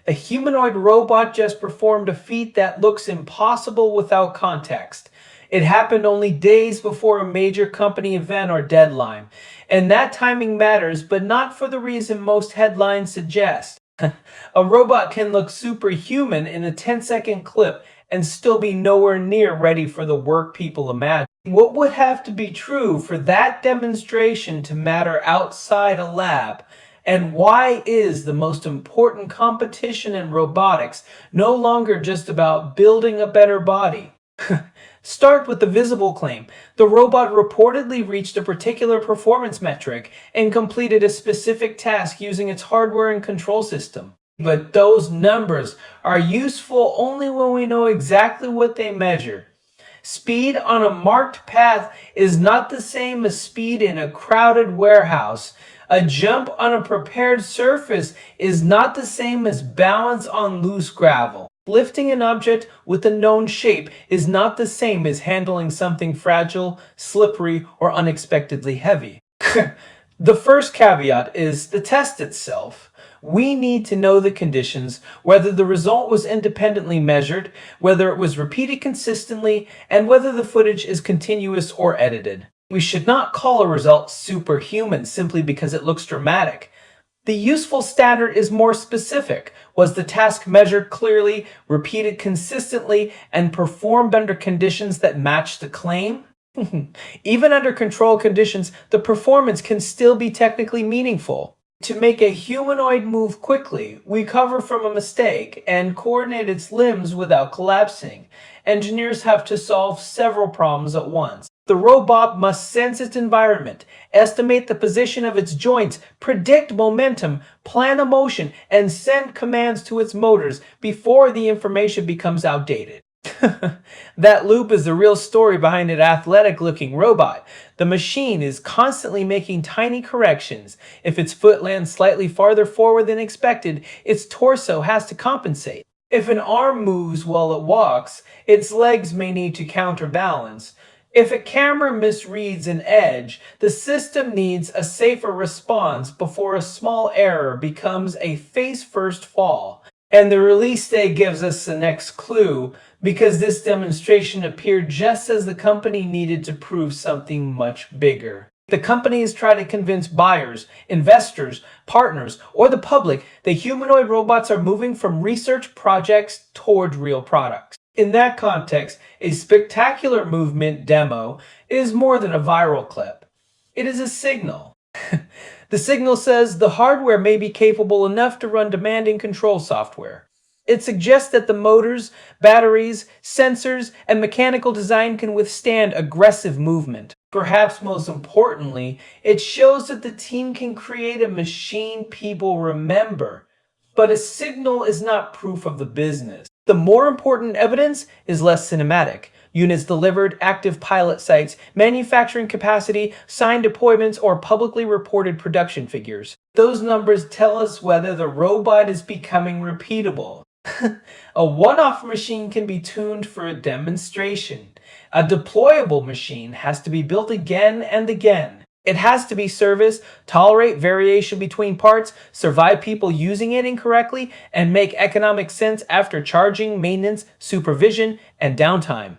A humanoid robot just performed a feat that looks impossible without context. It happened only days before a major company event or deadline. And that timing matters, but not for the reason most headlines suggest. A robot can look superhuman in a 10-second clip and still be nowhere near ready for the work people imagine. What would have to be true for that demonstration to matter outside a lab? And why is the most important competition in robotics no longer just about building a better body? Start with the visible claim. The robot reportedly reached a particular performance metric and completed a specific task using its hardware and control system. But those numbers are useful only when we know exactly what they measure. Speed on a marked path is not the same as speed in a crowded warehouse. A jump on a prepared surface is not the same as balance on loose gravel. Lifting an object with a known shape is not the same as handling something fragile, slippery, or unexpectedly heavy. The first caveat is the test itself. We need to know the conditions, whether the result was independently measured, whether it was repeated consistently, and whether the footage is continuous or edited. We should not call a result superhuman simply because it looks dramatic. The useful standard is more specific. Was the task measured clearly, repeated consistently, and performed under conditions that match the claim? Even under controlled conditions, the performance can still be technically meaningful. To make a humanoid move quickly, recover from a mistake, and coordinate its limbs without collapsing, engineers have to solve several problems at once. The robot must sense its environment, estimate the position of its joints, predict momentum, plan a motion, and send commands to its motors before the information becomes outdated. That loop is the real story behind an athletic-looking robot. The machine is constantly making tiny corrections. If its foot lands slightly farther forward than expected, its torso has to compensate. If an arm moves while it walks, its legs may need to counterbalance. If a camera misreads an edge, the system needs a safer response before a small error becomes a face-first fall. And the release date gives us the next clue, because this demonstration appeared just as the company needed to prove something much bigger. The companies try to convince buyers, investors, partners, or the public that humanoid robots are moving from research projects toward real products. In that context, a spectacular movement demo is more than a viral clip. It is a signal. The signal says the hardware may be capable enough to run demanding control software. It suggests that the motors, batteries, sensors, and mechanical design can withstand aggressive movement. Perhaps most importantly, it shows that the team can create a machine people remember. But a signal is not proof of the business. The more important evidence is less cinematic. Units delivered, active pilot sites, manufacturing capacity, signed deployments, or publicly reported production figures. Those numbers tell us whether the robot is becoming repeatable. A one-off machine can be tuned for a demonstration. A deployable machine has to be built again and again. It has to be serviced, tolerate variation between parts, survive people using it incorrectly, and make economic sense after charging, maintenance, supervision, and downtime.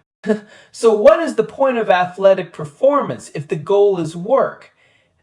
So what is the point of athletic performance if the goal is work?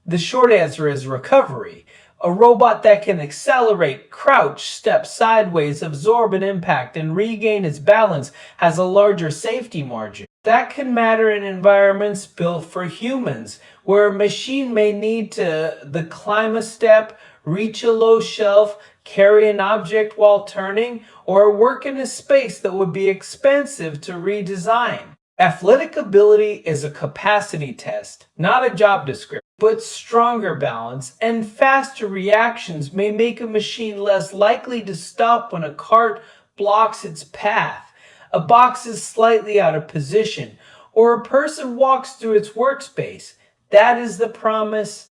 The short answer is recovery. A robot that can accelerate, crouch, step sideways, absorb an impact, and regain its balance has a larger safety margin. That can matter in environments built for humans, where a machine may need to climb a step, reach a low shelf, carry an object while turning, or work in a space that would be expensive to redesign. Athletic ability is a capacity test, not a job description. But stronger balance and faster reactions may make a machine less likely to stop when a cart blocks its path, a box is slightly out of position, or a person walks through its workspace. That is the promise.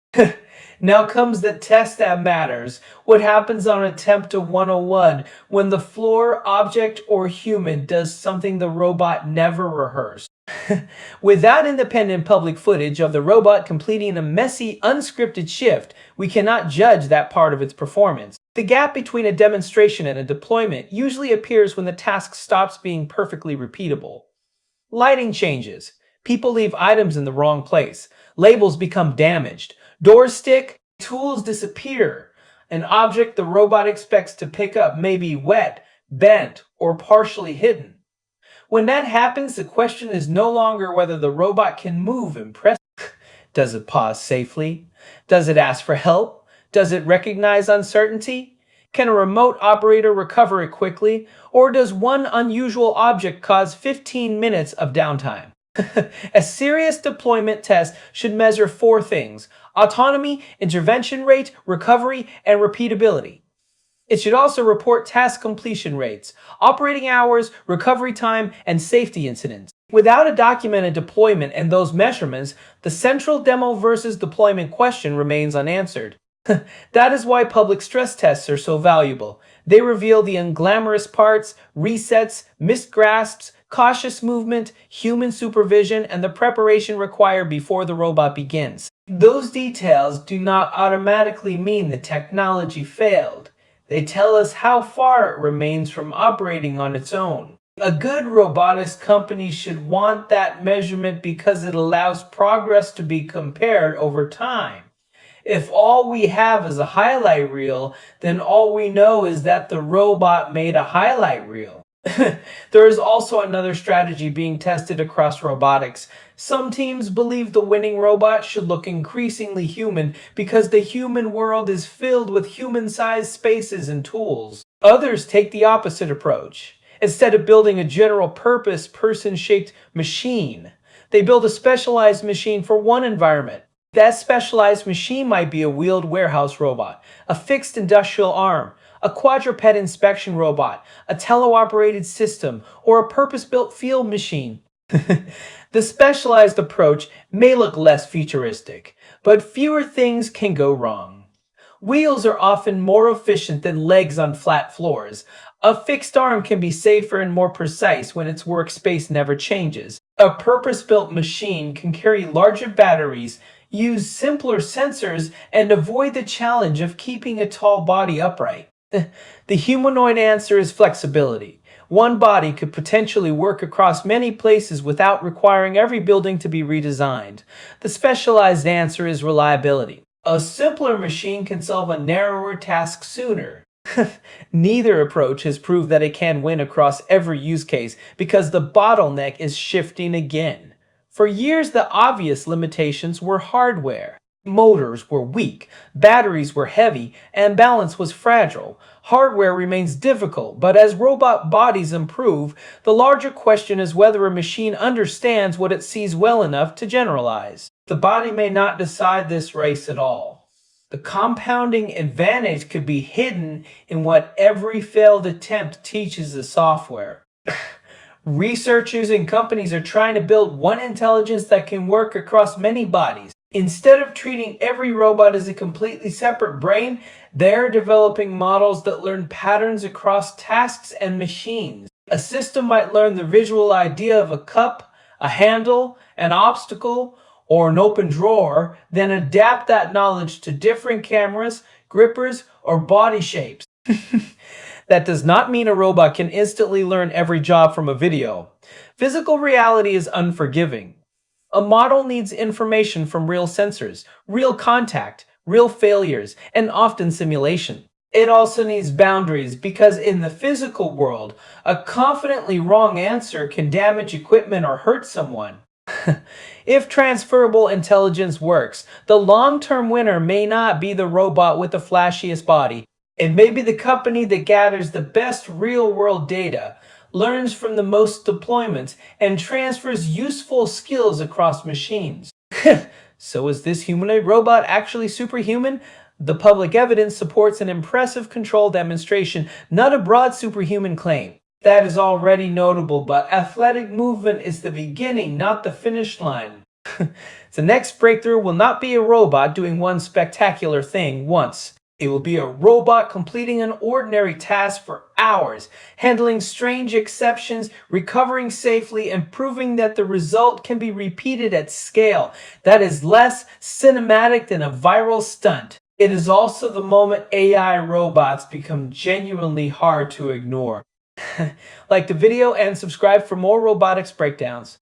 Now comes the test that matters. What happens on attempt to 101 when the floor, object, or human does something the robot never rehearsed? Without independent public footage of the robot completing a messy, unscripted shift, we cannot judge that part of its performance. The gap between a demonstration and a deployment usually appears when the task stops being perfectly repeatable. Lighting changes. People leave items in the wrong place. Labels become damaged. Doors stick. Tools disappear. An object the robot expects to pick up may be wet, bent, or partially hidden. When that happens, the question is no longer whether the robot can move impressively. Does it pause safely? Does it ask for help? Does it recognize uncertainty? Can a remote operator recover it quickly? Or does one unusual object cause 15 minutes of downtime? A serious deployment test should measure four things: autonomy, intervention rate, recovery, and repeatability. It should also report task completion rates, operating hours, recovery time, and safety incidents. Without a documented deployment and those measurements, the central demo versus deployment question remains unanswered. That is why public stress tests are so valuable. They reveal the unglamorous parts, resets, missed grasps, cautious movement, human supervision, and the preparation required before the robot begins. Those details do not automatically mean the technology failed. They tell us how far it remains from operating on its own. A good robotics company should want that measurement because it allows progress to be compared over time. If all we have is a highlight reel, then all we know is that the robot made a highlight reel. There is also another strategy being tested across robotics. Some teams believe the winning robot should look increasingly human because the human world is filled with human-sized spaces and tools. Others take the opposite approach. Instead of building a general-purpose, person-shaped machine, they build a specialized machine for one environment. That specialized machine might be a wheeled warehouse robot, a fixed industrial arm, a quadruped inspection robot, a teleoperated system, or a purpose-built field machine. The specialized approach may look less futuristic, but fewer things can go wrong. Wheels are often more efficient than legs on flat floors. A fixed arm can be safer and more precise when its workspace never changes. A purpose-built machine can carry larger batteries, use simpler sensors, and avoid the challenge of keeping a tall body upright. The humanoid answer is flexibility. One body could potentially work across many places without requiring every building to be redesigned. The specialized answer is reliability. A simpler machine can solve a narrower task sooner. Neither approach has proved that it can win across every use case because the bottleneck is shifting again. For years, the obvious limitations were hardware. Motors were weak, batteries were heavy, and balance was fragile. Hardware remains difficult, but as robot bodies improve, the larger question is whether a machine understands what it sees well enough to generalize. The body may not decide this race at all. The compounding advantage could be hidden in what every failed attempt teaches the software. Researchers and companies are trying to build one intelligence that can work across many bodies. Instead of treating every robot as a completely separate brain, they're developing models that learn patterns across tasks and machines. A system might learn the visual idea of a cup, a handle, an obstacle, or an open drawer, then adapt that knowledge to different cameras, grippers, or body shapes. That does not mean a robot can instantly learn every job from a video. Physical reality is unforgiving. A model needs information from real sensors, real contact, real failures, and often simulation. It also needs boundaries because in the physical world, a confidently wrong answer can damage equipment or hurt someone. If transferable intelligence works, the long-term winner may not be the robot with the flashiest body. It may be the company that gathers the best real-world data, learns from the most deployments, and transfers useful skills across machines. So is this humanoid robot actually superhuman? The public evidence supports an impressive control demonstration, not a broad superhuman claim. That is already notable, but athletic movement is the beginning, not the finish line. The next breakthrough will not be a robot doing one spectacular thing once. It will be a robot completing an ordinary task for hours, handling strange exceptions, recovering safely, and proving that the result can be repeated at scale. That is less cinematic than a viral stunt. It is also the moment AI robots become genuinely hard to ignore. Like the video and subscribe for more robotics breakdowns.